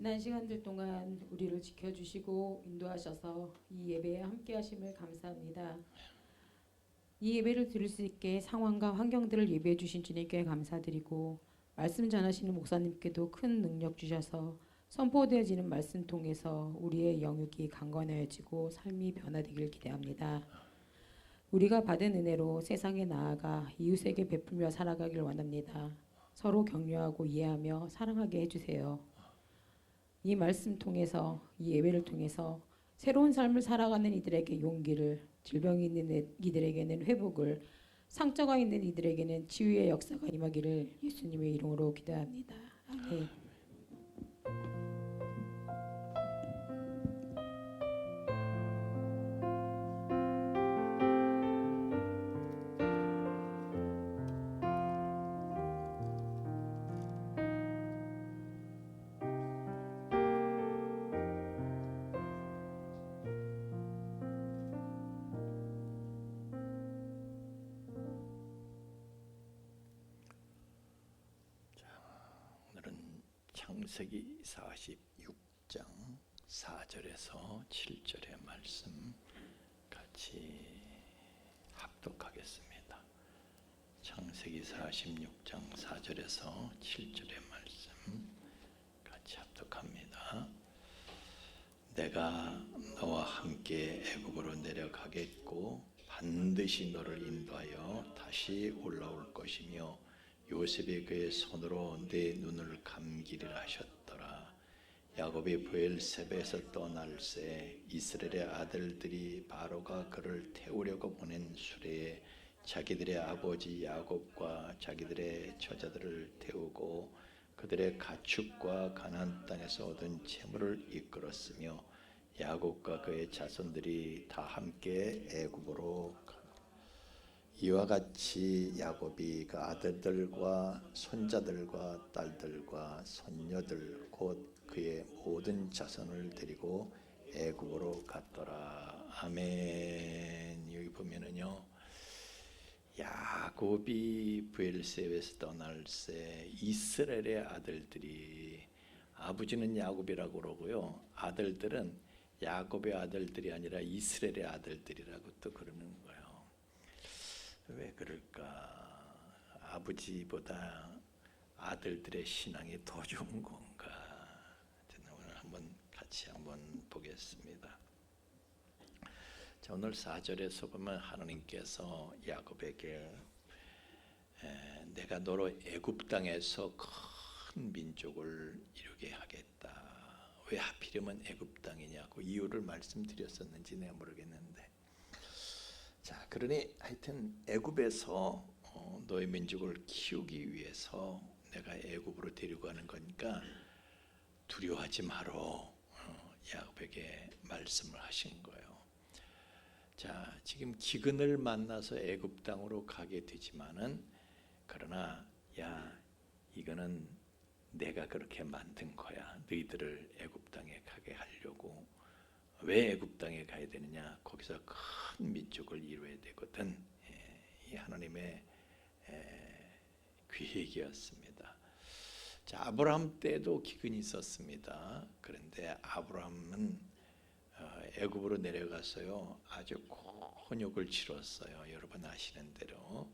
지난 시간들 동안 우리를 지켜주시고 인도하셔서 이 예배에 함께 하심을 감사합니다. 이 예배를 들을 수 있게 상황과 환경들을 예배해 주신 주님께 감사드리고 말씀 전하시는 목사님께도 큰 능력 주셔서 선포되어지는 말씀 통해서 우리의 영육이 강건해지고 삶이 변화되길 기대합니다. 우리가 받은 은혜로 세상에 나아가 이웃에게 베풀며 살아가길 원합니다. 서로 격려하고 이해하며 사랑하게 해주세요. 이 말씀 통해서 이 예배를 통해서 새로운 삶을 살아가는 이들에게 용기를, 질병이 있는 이들에게는 회복을, 상처가 있는 이들에게는 치유의 역사가 임하기를 예수님의 이름으로 기도합니다. 아멘. 오늘은 창세기 46장 4절에서 7절의 말씀 같이 합독하겠습니다. 창세기 46장 4절에서 7절의 말씀 같이 합독합니다. 내가 너와 함께 애굽으로 내려가겠고 반드시 너를 인도하여 다시 올라올 것이며 요셉이 그의 손으로 네 눈을 감기리라 하셨더라. 야곱이 브엘세바에서 떠날새 이스라엘의 아들들이 바로가 그를 태우려고 보낸 수레에 자기들의 아버지 야곱과 자기들의 처자들을 태우고 그들의 가축과 가나안 땅에서 얻은 재물을 이끌었으며 야곱과 그의 자손들이 다 함께 애굽으로 이와 같이 야곱이 그 아들들과 손자들과 딸들과 손녀들 곧 그의 모든 자손을 데리고 애굽으로 갔더라. 아멘. 여기 보면은요, 야곱이 브엘세바에서 떠날새 이스라엘의 아들들이, 아버지는 야곱이라고 그러고요, 아들들은 야곱의 아들들이 아니라 이스라엘의 아들들이라고 또 그러는 거예요. 왜 그럴까? 아버지보다 아들들의 신앙이 더 좋은 건가? 오늘 같이 보겠습니다. 자, 오늘 4절에서 보면 하나님께서 야곱에게 내가 너로 애굽 땅에서 큰 민족을 이루게 하겠다. 왜 하필이면 애굽 땅이냐고 이유를 말씀드렸었는지 내가 모르겠는데, 자, 그러니 하여튼 애굽에서 너의 민족을 키우기 위해서 내가 애굽으로 데리고 가는 거니까 두려워하지 마라. 야곱에게 말씀을 하신 거예요. 자, 지금 기근을 만나서 애굽 땅으로 가게 되지만은, 그러나 야, 이거는 내가 그렇게 만든 거야. 너희들을 애굽 땅에 가게 하려고. 왜 애굽 땅에 가야 되느냐? 거기서 큰 민족을 이루어야 되거든. 이 하나님의 계획이었습니다. 자, 아브라함 때도 기근이 있었습니다. 그런데 아브라함은 애굽으로 내려가서요, 아주 곤욕을 치렀어요. 여러분 아시는 대로.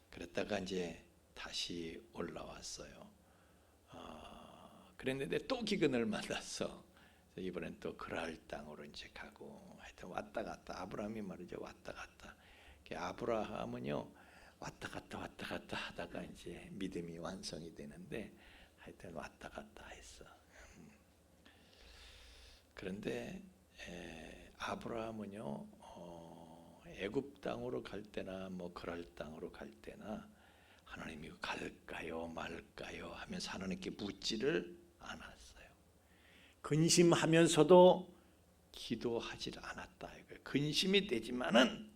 그랬다가 이제 다시 올라왔어요. 그랬는데 또 기근을 만났어. 이번엔 또 그랄 땅으로 이제 가고, 하여튼 왔다 갔다, 아브라함이 말이죠, 왔다 갔다. 아브라함은요, 왔다 갔다 하다가 이제 믿음이 완성이 되는데, 하여튼 왔다 갔다 했어. 그런데 아브라함은요, 애굽 땅으로 갈 때나 뭐 그랄 땅으로 갈 때나 하나님이 갈까요 말까요 하면서 하나님께 묻지를 않았어요. 근심하면서도 기도하지 않았다. 근심이 되지만은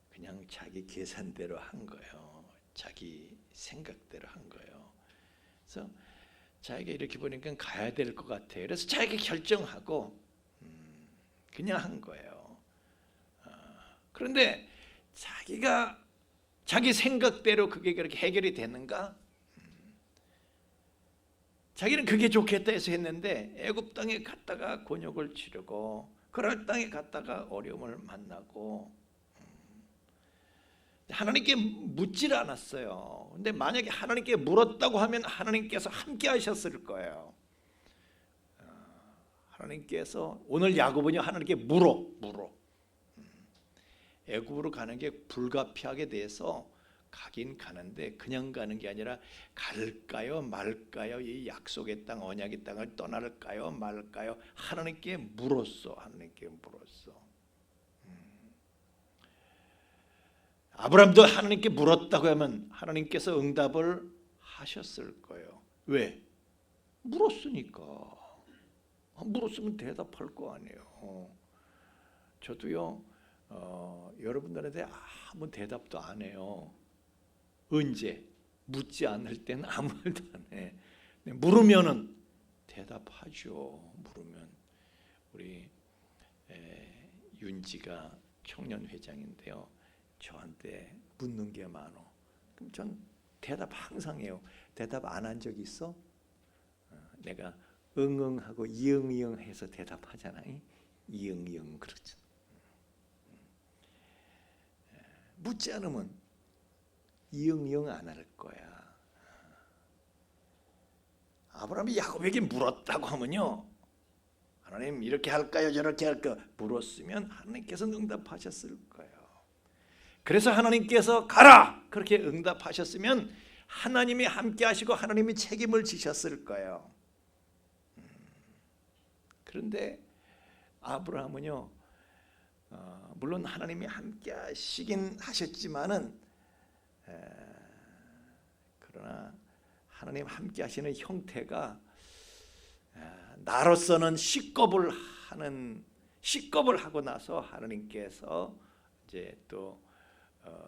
그냥 자기 계산대로 한 거예요. 자기 생각대로 한 거예요. 그래서 자기가 이렇게 보니까 가야 될 것 같아요. 그래서 자기가 결정하고 그냥 한 거예요. 그런데 자기가 자기 생각대로 그게 그렇게 해결이 되는가? 자기는 그게 좋겠다 해서 했는데 애굽 땅에 갔다가 곤욕을 치르고 그랄 땅에 갔다가 어려움을 만나고 하나님께 묻질 않았어요. 근데 만약에 하나님께 물었다고 하면 하나님께서 함께 하셨을 거예요. 하나님께서 오늘 야고보는요 하나님께 물어. 애굽으로 가는 게 불가피하게 돼서 가긴 가는데 그냥 가는 게 아니라 갈까요 말까요? 이 약속의 땅 언약의 땅을 떠날까요 말까요? 하나님께 물었어. 아브라함도 하나님께 물었다고 하면 하나님께서 응답을 하셨을 거예요. 왜? 물었으니까. 물었으면 대답할 거 아니에요. 저도요 여러분들한테 아무 대답도 안 해요. 언제? 묻지 않을 때는 아무 말도 안 해. 물으면은 대답하죠. 물으면 우리 윤지가 청년 회장인데요. 저한테 묻는 게 많어. 그럼 전 대답 항상 해요. 대답 안 한 적 있어? 내가 응응하고 이응이응 해서 대답하잖아. 이응이응 그렇죠. 묻지 않으면 이응이응 안 할 거야. 아브라함이 야곱에게 물었다고 하면요, 하나님 이렇게 할까요 저렇게 할까요 물었으면 하나님께서 응답하셨을 거예요. 그래서 하나님께서 가라 그렇게 응답하셨으면 하나님이 함께 하시고 하나님이 책임을 지셨을 거예요. 그런데 아브라함은요 물론 하나님이 함께 하시긴 하셨지만은 그러나 하나님 함께 하시는 형태가 나로서는 시겁을 하고 나서 하나님께서 이제 또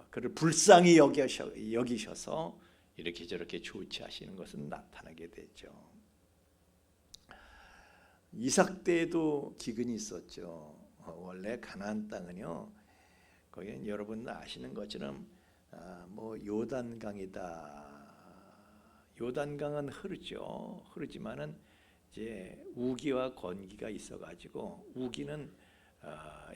그를 불쌍히 여기셔서 이렇게 저렇게 조치하시는 것은 나타나게 되죠. 이삭 때에도 기근이 있었죠. 원래 가나안 땅은요, 거기는 여러분 아시는 것처럼 뭐 요단강이다. 요단강은 흐르지만은 이제 우기와 건기가 있어가지고 우기는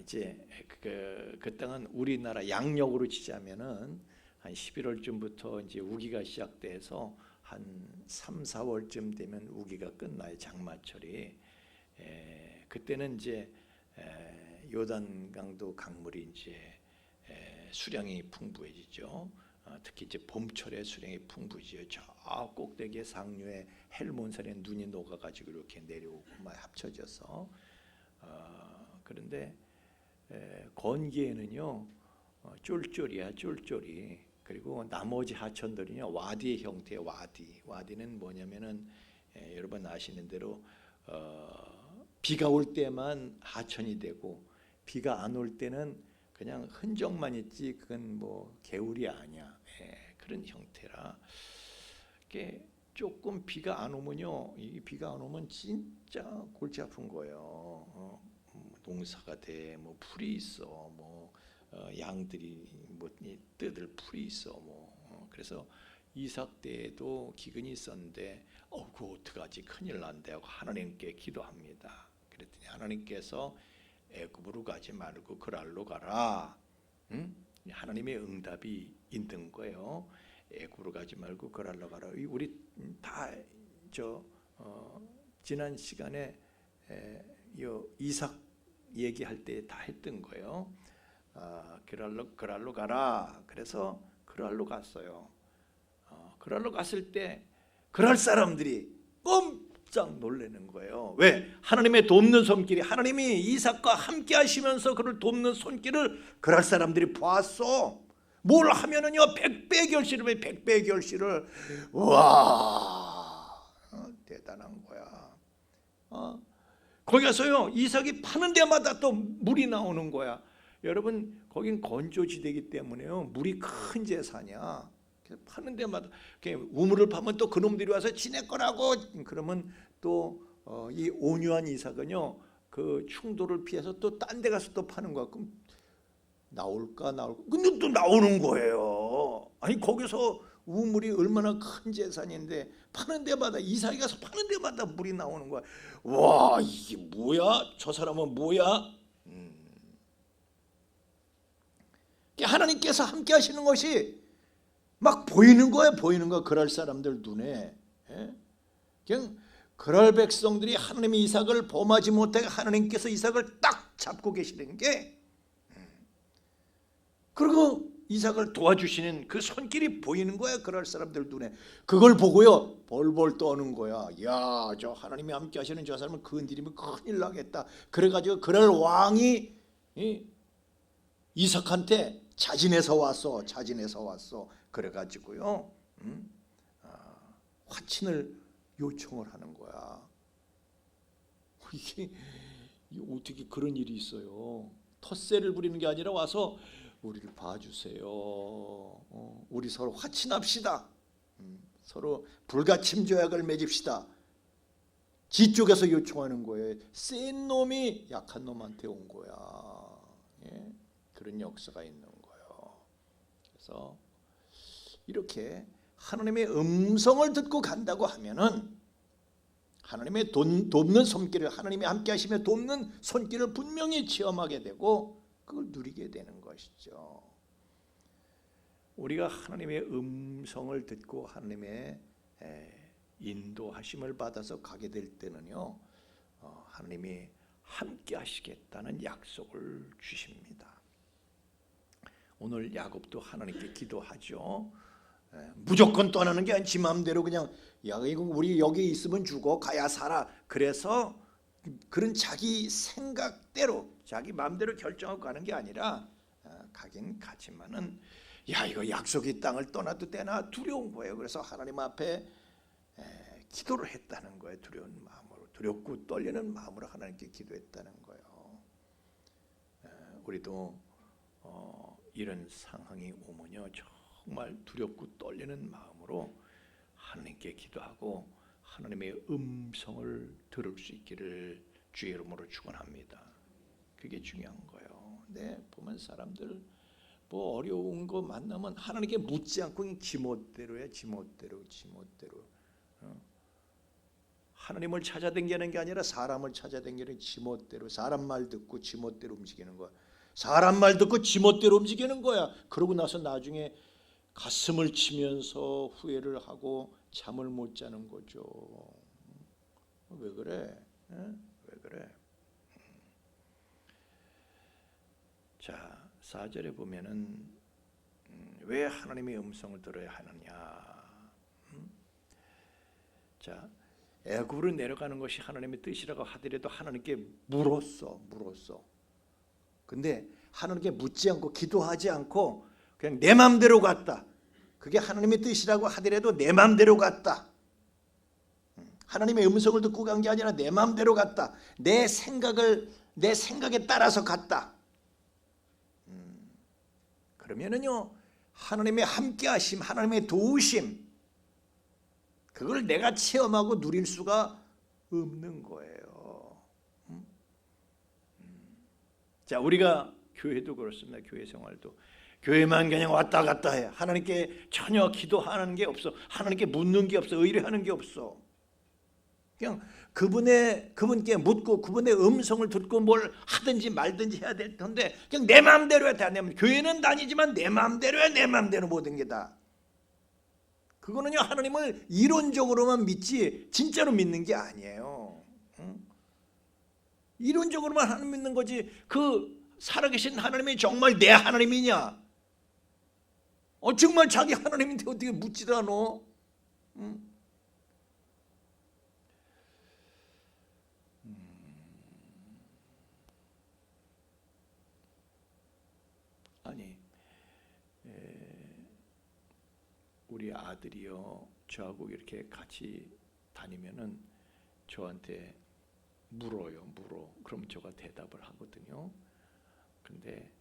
이제 그 땅은 우리나라 양력으로 치자면은 한 11월쯤부터 이제 우기가 시작돼서 한 3, 4월쯤 되면 우기가 끝나요. 장마철이. 그때는 이제 요단강도 강물이 이제 수량이 풍부해지죠. 특히 이제 봄철에 수량이 풍부해지죠. 저 꼭대기에 상류에 헬몬산에 눈이 녹아가지고 이렇게 내려오고 막 합쳐져서 그런데 건기에는요 쫄쫄이야 쫄쫄이. 그리고 나머지 하천들은요 와디의 형태의 와디는 뭐냐면은 여러분 아시는 대로 비가 올 때만 하천이 되고 비가 안 올 때는 그냥 흔적만 있지 그건 뭐 개울이 아니야. 그런 형태라 이게 조금 비가 안 오면요 이 비가 안 오면 진짜 골치 아픈 거예요. 농사가 돼 뭐 풀이 있어 뭐 양들이 뭐 뜯을 풀이 있어 뭐 그래서 이삭 때에도 기근이 있었는데 그거 어떡하지 큰일 난대 하고 하나님께 기도합니다. 그랬더니 하나님께서 애굽으로 가지 말고 그랄로 가라. 하나님의 응답이 있는 거예요. 애굽으로 가지 말고 그랄로 가라. 우리 다 지난 시간에 이삭 얘기할 때 다 했던 거예요. 그랄로 가라. 그래서 그랄로 갔어요. 그랄로 갔을 때 그랄 사람들이 깜짝 놀라는 거예요. 왜? 하나님의 돕는 손길이 하나님이 이삭과 함께 하시면서 그를 돕는 손길을 그랄 사람들이 보았어. 뭘 하면은요 100배 결실을 100배 결실을 와 대단한 거야. 거기 가서요 이삭이 파는 데마다 또 물이 나오는 거야. 여러분 거긴 건조지대이기 때문에요 물이 큰 재산이야. 파는 데마다 우물을 파면 또 그놈들이 와서 지내 거라고 그러면 또 이 온유한 이삭은요 그 충돌을 피해서 또 딴 데 가서 또 파는 거야. 그럼 나올까 근데 또 나오는 거예요. 아니 거기서 우물이 얼마나 큰 재산인데 파는 데마다 이삭이 가서 파는 데마다 물이 나오는 거야. 와, 이게 뭐야? 저 사람은 뭐야? 하나님께서 함께 하시는 것이 막 보이는 거야, 보이는 거. 그럴 사람들 눈에. 그냥 그럴 백성들이 하나님의 이삭을 범하지 못하게 하나님께서 이삭을 딱 잡고 계시는 게, 그리고 이삭을 도와주시는 그 손길이 보이는 거야, 그럴 사람들 눈에. 그걸 보고요 벌벌 떠는 거야. 야, 저 하나님이 함께 하시는 저 사람은 건드리면 큰일 나겠다. 그래가지고 그럴 왕이 이삭한테 자진해서 왔어. 그래가지고요 화친을 요청을 하는 거야. 이게 어떻게 그런 일이 있어요? 텃세를 부리는 게 아니라 와서 우리를 봐주세요. 우리 서로 화친합시다. 서로 불가침 조약을 맺읍시다. 지쪽에서 요청하는 거예요. 센 놈이 약한 놈한테 온 거야. 예? 그런 역사가 있는 거예요. 그래서 이렇게 하나님의 음성을 듣고 간다고 하면은 하나님의 돕는 손길을, 하나님이 함께 하시며 돕는 손길을 분명히 체험하게 되고 그걸 누리게 되는 것이죠. 우리가 하나님의 음성을 듣고 하나님의 인도하심을 받아서 가게 될 때는요 하나님이 함께 하시겠다는 약속을 주십니다. 오늘 야곱도 하나님께 기도하죠. 무조건 떠나는 게 아니라 지 마음대로 그냥 야, 이거 우리 여기 있으면 죽어 가야 살아. 그래서 그런 자기 생각대로 자기 마음대로 결정하고 가는 게 아니라 가긴 가지만은 야, 이거 약속의 땅을 떠나도 되나 두려운 거예요. 그래서 하나님 앞에 기도를 했다는 거예요. 두려운 마음으로, 두렵고 떨리는 마음으로 하나님께 기도했다는 거예요. 우리도 이런 상황이 오면요 정말 두렵고 떨리는 마음으로 하나님께 기도하고 하나님의 음성을 들을 수 있기를 주의 이름으로 축원합니다. 그게 중요한 거예요. 네, 보면 사람들 뭐 어려운 거 만나면 하나님께 묻지 않고 그냥 지멋대로야, 지멋대로. 하나님을 찾아다니는 게 아니라 사람을 찾아다니는 지멋대로, 사람 말 듣고 지멋대로 움직이는 거야. 사람 말 듣고 지멋대로 움직이는 거야. 그러고 나서 나중에 가슴을 치면서 후회를 하고 잠을 못 자는 거죠. 왜 그래? 왜 그래? 자, 4절에 보면은 왜 하나님의 음성을 들어야 하느냐? 자, 애굽으로 내려가는 것이 하나님의 뜻이라고 하더라도 하나님께 물었어. 근데 하나님께 묻지 않고 기도하지 않고 그냥 내 마음대로 갔다. 그게 하나님의 뜻이라고 하더라도 내 마음대로 갔다. 하나님의 음성을 듣고 간 게 아니라 내 마음대로 갔다. 내 생각에 따라서 갔다. 그러면은요 하나님의 함께하심, 하나님의 도우심, 그걸 내가 체험하고 누릴 수가 없는 거예요. 자, 우리가 교회도 그렇습니다. 교회 생활도 교회만 그냥 왔다 갔다 해. 하나님께 전혀 기도하는 게 없어. 하나님께 묻는 게 없어. 의뢰하는 게 없어. 그냥 그분께 묻고 그분의 음성을 듣고 뭘 하든지 말든지 해야 될 텐데 그냥 내 마음대로 해. 교회는 다니지만 내 마음대로 해. 내 마음대로 모든 게 다. 그거는요 하나님을 이론적으로만 믿지 진짜로 믿는 게 아니에요. 이론적으로만 하나님 믿는 거지 그 살아계신 하나님이 정말 내 하나님이냐? 정말 자기 하나님인데 어떻게 묻지도 않아? 아니, 우리 아들이요 저하고 이렇게 같이 다니면은 저한테 물어. 그럼 제가 대답을 하거든요. 근데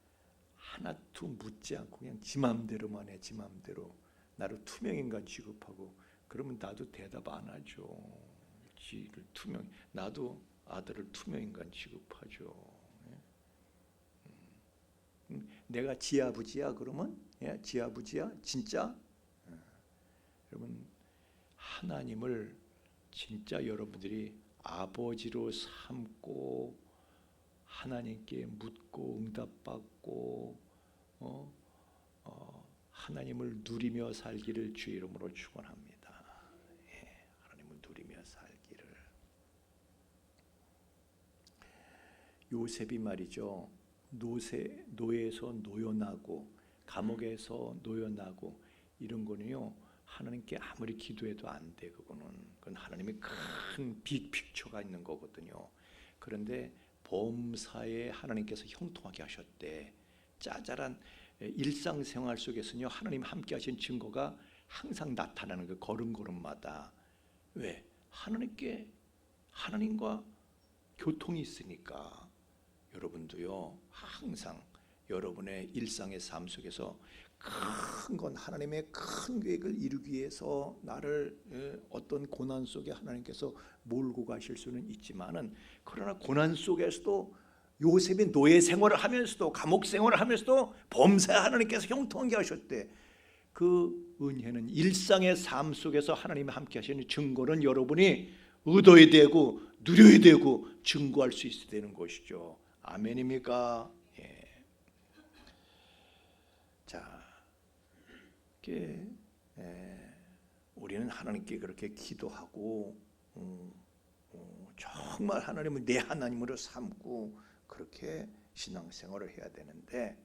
하나도 묻지 않고 그냥 지 맘대로만 해. 지 맘대로 나를 투명인간 취급하고 그러면 나도 대답 안 하죠. 지를 나도 아들을 투명인간 취급하죠. 내가 지 아버지야 그러면 지 아버지야 진짜 여러분, 하나님을 진짜 여러분들이 아버지로 삼고 하나님께 묻고 응답받고 하나님을 누리며 살기를 주의 이름으로 축원합니다. 예, 하나님을 누리며 살기를. 요셉이 말이죠, 노예에서 노연하고 감옥에서 노연하고 이런 거는요, 하나님께 아무리 기도해도 안 돼. 그건 하나님의 큰 빅픽처가 있는 거거든요. 그런데 범사에 하나님께서 형통하게 하셨대. 짜잘한 일상생활 속에서는요, 하나님 함께 하신 증거가 항상 나타나는 그 걸음걸음마다. 왜? 하나님과 교통이 있으니까. 여러분도요, 항상 여러분의 일상의 삶 속에서 큰 건 하나님의 큰 계획을 이루기 위해서 나를 어떤 고난 속에 하나님께서 몰고 가실 수는 있지만은, 그러나 고난 속에서도 요셉이 노예 생활을 하면서도 감옥 생활을 하면서도 범사에 하나님께서 형통하게 하셨대. 그 은혜는 일상의 삶 속에서 하나님이 함께 하시는 증거는 여러분이 얻어야 되고 누려야 되고 증거할 수 있어야 되는 것이죠. 아멘입니까? 예. 자, 우리는 하나님께 그렇게 기도하고 정말 하나님을 내 하나님으로 삼고 그렇게 신앙생활을 해야 되는데,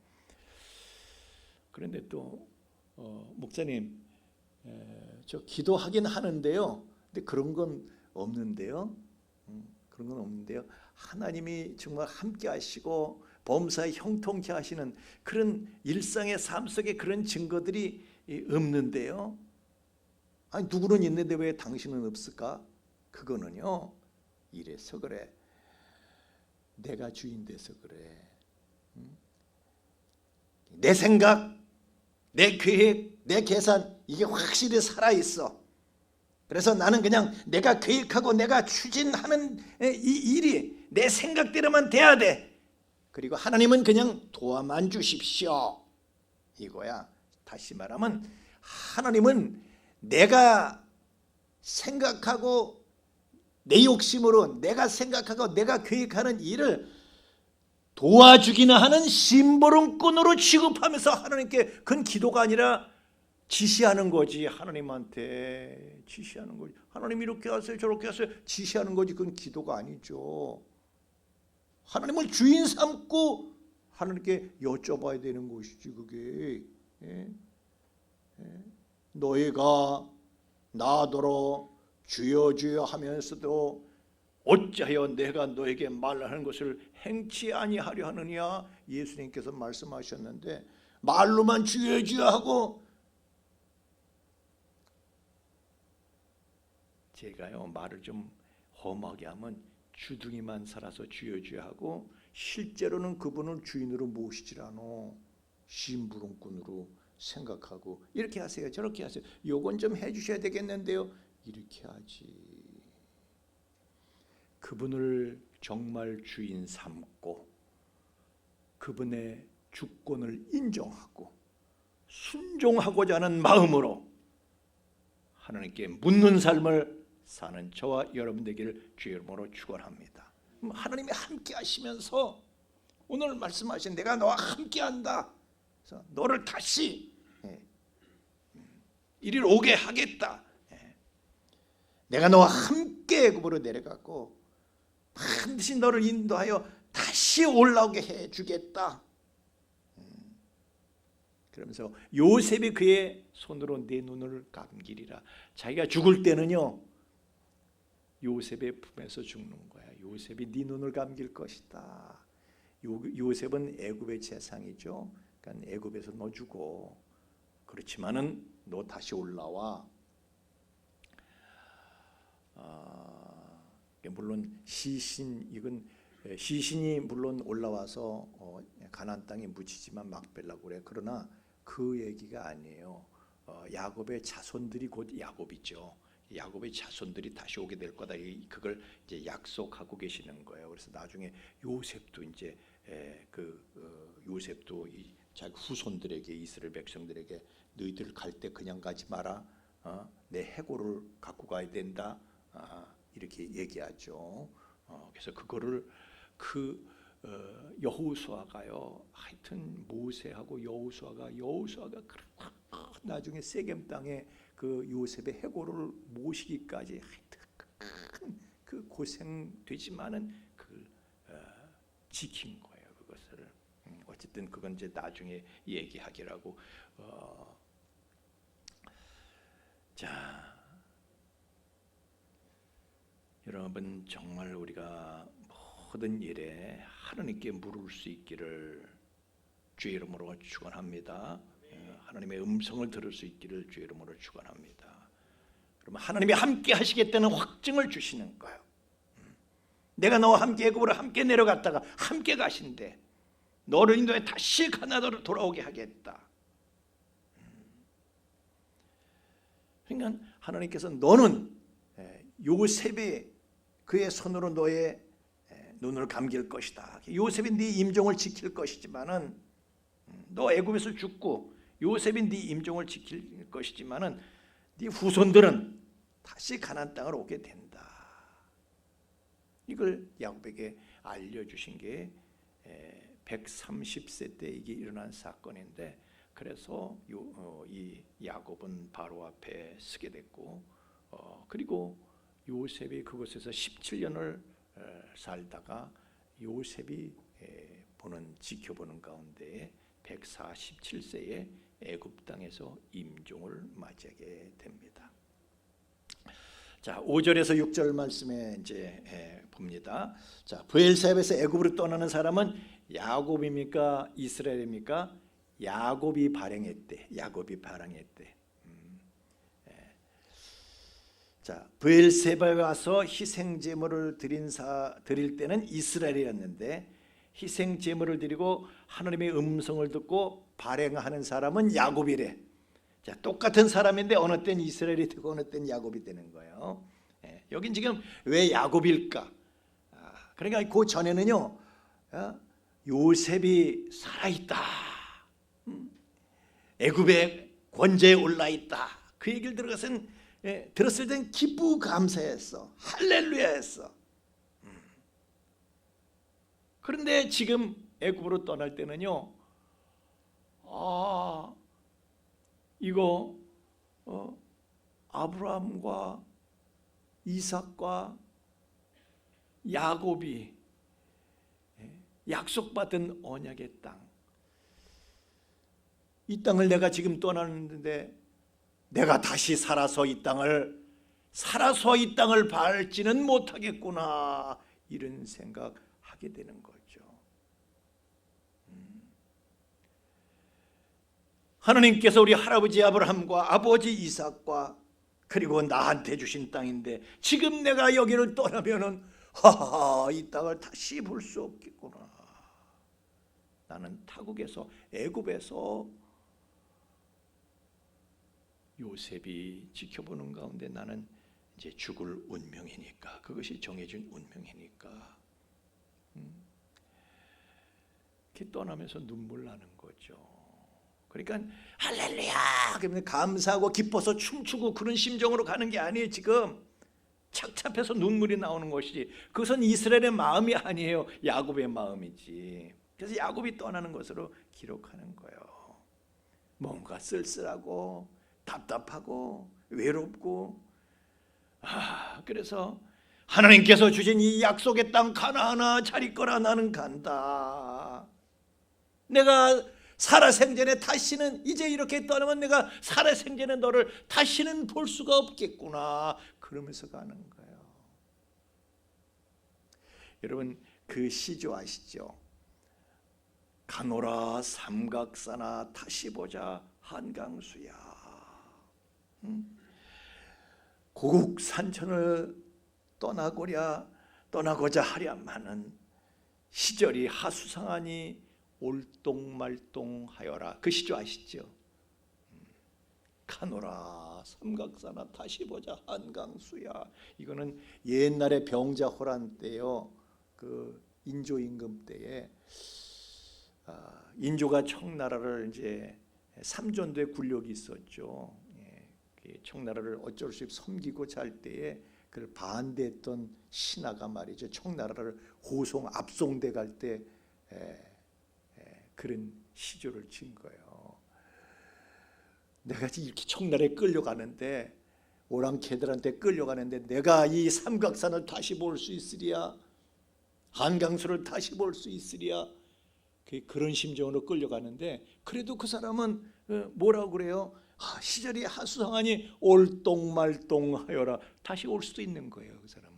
그런데 또 목사님, 저 기도하긴 하는데요, 근데 그런 건 없는데요. 그런 건 없는데요. 하나님이 정말 함께 하시고 범사에 형통케 하시는 그런 일상의 삶 속에 그런 증거들이 없는데요. 아니, 누구는 있는데 왜 당신은 없을까? 그거는요, 이래서 그래. 내가 주인 돼서 그래. 내 생각, 내 계획, 내 계산, 이게 확실히 살아있어. 그래서 나는 그냥 내가 계획하고 내가 추진하는 이 일이 내 생각대로만 돼야 돼. 그리고 하나님은 그냥 도와만 주십시오, 이거야. 다시 말하면 하나님은 내가 생각하고 내 욕심으로 내가 생각하고 내가 계획하는 일을 도와주기는 하는 심부름꾼으로 취급하면서 하나님께, 그건 기도가 아니라 지시하는 거지. 하나님한테 지시하는 거지. 하나님 이렇게 하세요 저렇게 하세요 지시하는 거지. 그건 기도가 아니죠. 하나님을 주인 삼고 하나님께 여쭤봐야 되는 것이지. 그게 너희가 나더러 주여 주여 하면서도 어찌하여 내가 너에게 말하는 것을 행치 아니하려 하느냐. 예수님께서 말씀하셨는데, 말로만 주여 주여 하고, 제가요 말을 좀 험하게 하면 주둥이만 살아서 주여 주여 하고 실제로는 그분을 주인으로 모시질 않아. 심부름꾼으로 생각하고 이렇게 하세요 저렇게 하세요, 요건 좀 해주셔야 되겠는데요, 이렇게 하지. 그분을 정말 주인 삼고 그분의 주권을 인정하고 순종하고자 하는 마음으로 하나님께 묻는 삶을 사는 저와 여러분 되기를 주의 이름으로 축원합니다. 하나님이 함께 하시면서 오늘 말씀하신 내가 너와 함께 한다, 그래서 너를 다시 이리로 오게 하겠다, 내가 너와 함께 애굽으로 내려갔고 반드시 너를 인도하여 다시 올라오게 해주겠다. 그러면서 요셉이 그의 손으로 내 눈을 감기리라. 자기가 죽을 때는요 요셉의 품에서 죽는 거야. 요셉이 네 눈을 감길 것이다. 요셉은 애굽의 재상이죠. 그러니까 애굽에서 너 죽어. 그렇지만은 너 다시 올라와. 물론 시신이 물론 올라와서 가나안 땅에 묻히지만 막벨라고 그래. 그러나 그 얘기가 아니에요. 야곱의 자손들이 곧 야곱이죠. 야곱의 자손들이 다시 오게 될 거다. 그걸 이제 약속하고 계시는 거예요. 그래서 나중에 요셉도 이제 요셉도 자기 후손들에게, 이스라엘 백성들에게 너희들 갈 때 그냥 가지 마라. 내 해골을 갖고 가야 된다. 이렇게 얘기하죠. 그래서 그거를 여호수아가요. 하여튼 모세하고 여호수아가 나중에 세겜 땅에 그 요셉의 해골을 모시기까지 하여튼 그 고생되지만은 지킨 거예요. 그것을 어쨌든 그건 이제 나중에 얘기하기라고. 자, 여러분 정말 우리가 모든 일에 하나님께 물을 수 있기를 주의 이름으로 축원합니다. 하나님의 음성을 들을 수 있기를 주의 이름으로 축원합니다. 그러면 하나님이 함께 하시겠다는 확증을 주시는 거예요. 내가 너와 함께 애굽으로 함께 내려갔다가 함께 가신대. 너를 인도해 다시 가나안으로 돌아오게 하겠다. 그러니까 하나님께서 너는 요셉이 그의 손으로 너의 눈을 감길 것이다. 요셉이 네 임종을 지킬 것이지만은 너 애굽에서 죽고 요셉이 네 임종을 지킬 것이지만은 네 후손들은 다시 가나안 땅을 오게 된다. 이걸 야곱에게 알려주신 게 130세 때 이게 일어난 사건인데, 그래서 이 야곱은 바로 앞에 서게 됐고, 그리고 요셉이 그곳에서 17년을 살다가 요셉이 지켜보는 가운데 147세에 애굽 땅에서 임종을 맞이하게 됩니다. 자, 5절에서 6절 말씀에 이제 봅니다. 자, 브엘세바에서 애굽으로 떠나는 사람은 야곱입니까? 이스라엘입니까? 야곱이 발행했대. 자, 브엘세바에 와서 희생 제물을 드릴 때는 이스라엘이었는데, 희생 제물을 드리고 하나님의 음성을 듣고 발행하는 사람은 야곱이래. 자, 똑같은 사람인데 어느 때는 이스라엘이 되고 어느 때는 야곱이 되는 거예요. 여긴 지금 왜 야곱일까? 그러니까 그 전에는요, 요셉이 살아있다, 애굽의 권제에 올라있다, 그 얘기를 들었을 땐 기쁘고 감사했어. 할렐루야했어. 그런데 지금 애굽으로 떠날 때는요, 이거 아브라함과 이삭과 야곱이 약속받은 언약의 땅, 이 땅을 내가 지금 떠나는데 내가 다시 살아서 이 땅을 밟지는 못하겠구나, 이런 생각하게 되는 거죠. 하나님께서 우리 할아버지 아브라함과 아버지 이삭과 그리고 나한테 주신 땅인데 지금 내가 여기를 떠나면은 이 땅을 다시 볼 수 없겠구나. 나는 타국에서, 애굽에서 요셉이 지켜보는 가운데 나는 이제 죽을 운명이니까, 그것이 정해진 운명이니까 이렇게 떠나면서 눈물 나는 거죠. 그러니까 할렐루야 그러면 감사하고 기뻐서 춤추고 그런 심정으로 가는 게 아니에요. 지금 착잡해서 눈물이 나오는 것이지, 그것은 이스라엘의 마음이 아니에요. 야곱의 마음이지. 그래서 야곱이 떠나는 것으로 기록하는 거예요. 뭔가 쓸쓸하고 답답하고 외롭고, 그래서 하나님께서 주신 이 약속의 땅 가나안아 잘 있거라, 나는 간다. 내가 살아생전에 다시는, 이제 이렇게 떠나면 내가 살아생전에 너를 다시는 볼 수가 없겠구나, 그러면서 가는 거예요. 여러분 그 시조 아시죠? 가노라 삼각사나 다시 보자 한강수야. 고국 산천을 떠나고자 하랴마는 시절이 하수상하니 올똥말똥하여라. 그 시조 아시죠? 가노라 삼각사나 다시 보자 한강수야. 이거는 옛날에 병자호란 때요, 그 인조 임금 때에 인조가 청나라를 이제 삼전도의 굴욕이 있었죠. 청나라를 어쩔 수 없이 섬기고자 할 때에 그를 반대했던 신하가 말이죠. 청나라를 압송돼 갈 때 그런 시조를 지은 거예요. 내가 이렇게 청나라에 끌려가는데 오랑캐들한테 끌려가는데 내가 이 삼각산을 다시 볼 수 있으리야, 한강수를 다시 볼 수 있으리야, 그런 심정으로 끌려가는데 그래도 그 사람은 뭐라고 그래요? 시절이 하수상하니 올똥말똥하여라. 다시 올 수도 있는 거예요, 그 사람은.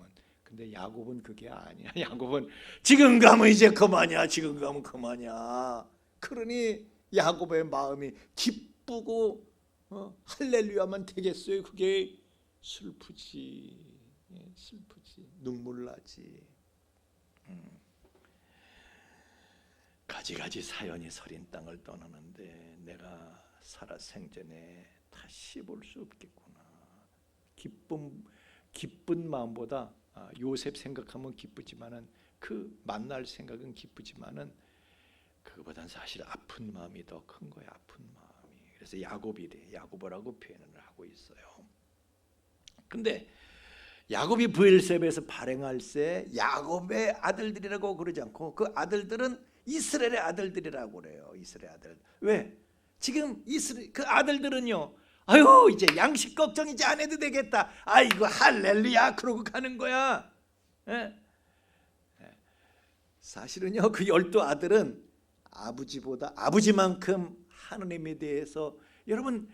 근데 야곱은 그게 아니야. 야곱은 지금 가면 이제 그만이야, 지금 가면 그만이야. 그러니 야곱의 마음이 기쁘고 할렐루야만 되겠어요? 그게 슬프지, 슬프지, 눈물 나지. 가지가지 사연이 서린 땅을 떠나는데 내가 살아 생전에 다시 볼 수 없겠구나. 기쁜 마음보다 요셉 생각하면 기쁘지만은 그 만날 생각은 기쁘지만은 그거보단 사실 아픈 마음이 더 큰 거야. 아픈 마음이. 그래서 야고보라고 표현을 하고 있어요. 근데 야곱이 브엘세바에서 발행할 때 야곱의 아들들이라고 그러지 않고 그 아들들은 이스라엘의 아들들이라고 그래요. 이스라엘 아들. 왜? 지금 그 아들들은요. 아유, 이제 양식 걱정 이제 안 해도 되겠다. 아이고 할렐루야 그러고 가는 거야. 예? 사실은요, 그 12아들은 아버지만큼 하나님에 대해서, 여러분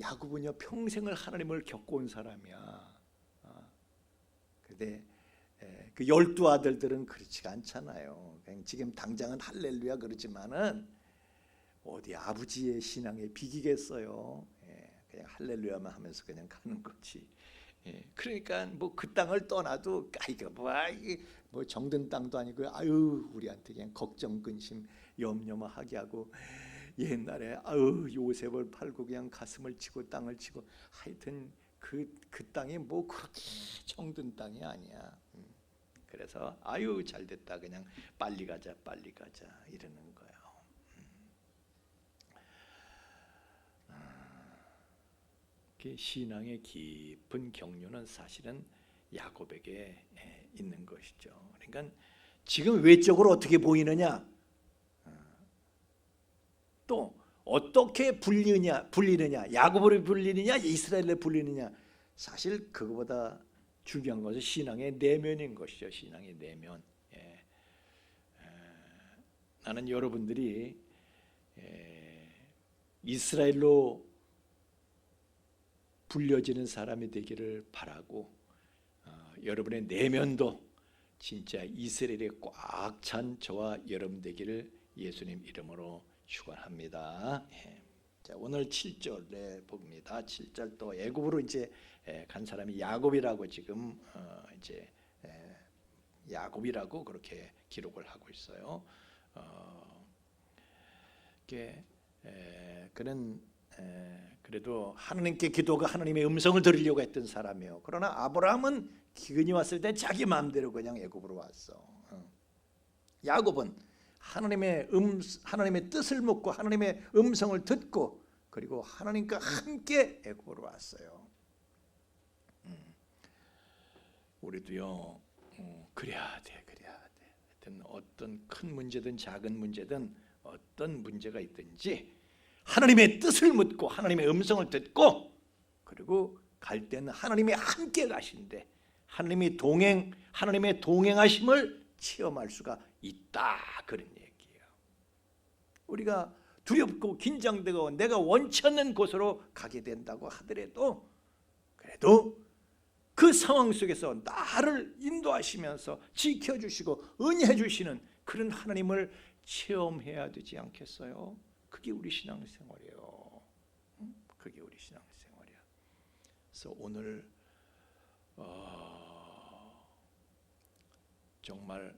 야곱은요 평생을 하나님을 겪어온 사람이야. 근데 그 12아들들은 그렇지가 않잖아요. 그냥 지금 당장은 할렐루야 그러지만은 어디 아버지의 신앙에 비기겠어요. 그냥 할렐루야만 하면서 그냥 가는 거지. 그러니까 뭐 그 땅을 떠나도 이거 뭐 정든 땅도 아니고 아유 우리한테 그냥 걱정 근심 염려만 하게 하고, 옛날에 아유 요셉을 팔고 그냥 가슴을 치고 땅을 치고, 하여튼 그 땅이 뭐 그렇게 정든 땅이 아니야. 그래서 아유 잘됐다 그냥 빨리 가자 이러는 거예요. 신앙의 깊은 경륜은 사실은 야곱에게 있는 것이죠. 그러니까 지금 외적으로 어떻게 보이느냐, 또 어떻게 불리느냐, 야곱으로 불리느냐, 이스라엘로 불리느냐, 사실 그거보다 중요한 것은 신앙의 내면인 것이죠. 신앙의 내면. 나는 여러분들이 이스라엘로 불려지는 사람이 되기를 바라고, 여러분의 내면도 진짜 이스라엘에 꽉 찬 저와 여러분 되기를 예수님 이름으로 축원합니다. 자, 오늘 7절에 봅니다. 7절 또 애굽으로 이제 간 사람이 야곱이라고 지금 이제 야곱이라고 그렇게 기록을 하고 있어요. 그는 그래도 하나님께 기도가 하나님의 음성을 들으려고 했던 사람이에요. 그러나 아브라함은 기근이 왔을 때 자기 마음대로 그냥 애굽으로 왔어. 야곱은 하나님의 뜻을 묻고 하나님의 음성을 듣고 그리고 하나님과 함께 애굽으로 왔어요. 우리도요 그래야 돼. 하여튼 어떤 큰 문제든 작은 문제든 어떤 문제가 있든지 하나님의 뜻을 묻고 하나님의 음성을 듣고, 그리고 갈 때는 하나님이 함께 가신대, 하나님의 동행하심을 체험할 수가 있다, 그런 얘기예요. 우리가 두렵고 긴장되고 내가 원치 않는 곳으로 가게 된다고 하더라도 그래도 그 상황 속에서 나를 인도하시면서 지켜주시고 은혜해 주시는 그런 하나님을 체험해야 되지 않겠어요? 그게 우리 신앙생활이에요. 그게 우리 신앙생활이야. 그래서 오늘 정말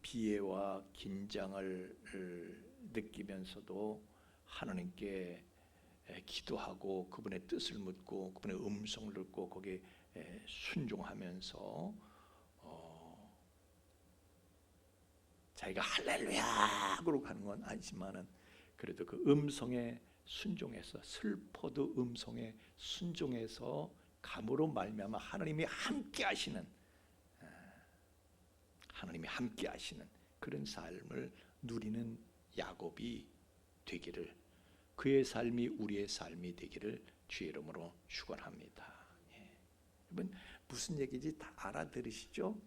비애와 긴장을 느끼면서도 하나님께 기도하고 그분의 뜻을 묻고 그분의 음성을 듣고 거기에 순종하면서 자기가 할렐루야 그러고 가는 건 아니지만은 그래도 그 음성에 순종해서, 슬퍼도 음성에 순종해서 감으로 말미암아 하나님이 함께 하시는 그런 삶을 누리는 야곱이 되기를, 그의 삶이 우리의 삶이 되기를 주의 이름으로 축원합니다. 여러분 무슨 얘기인지 다 알아들으시죠?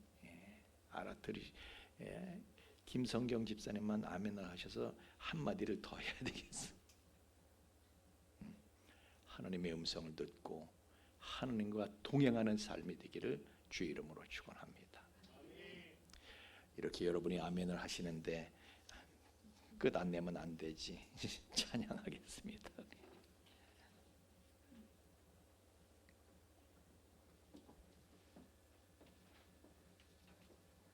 김성경 집사님만 아멘을 하셔서 한마디를 더 해야 되겠어. 하나님의 음성을 듣고 하나님과 동행하는 삶이 되기를 주의 이름으로 축원합니다. 이렇게 여러분이 아멘을 하시는데 끝 안 내면 안 되지. 찬양하겠습니다.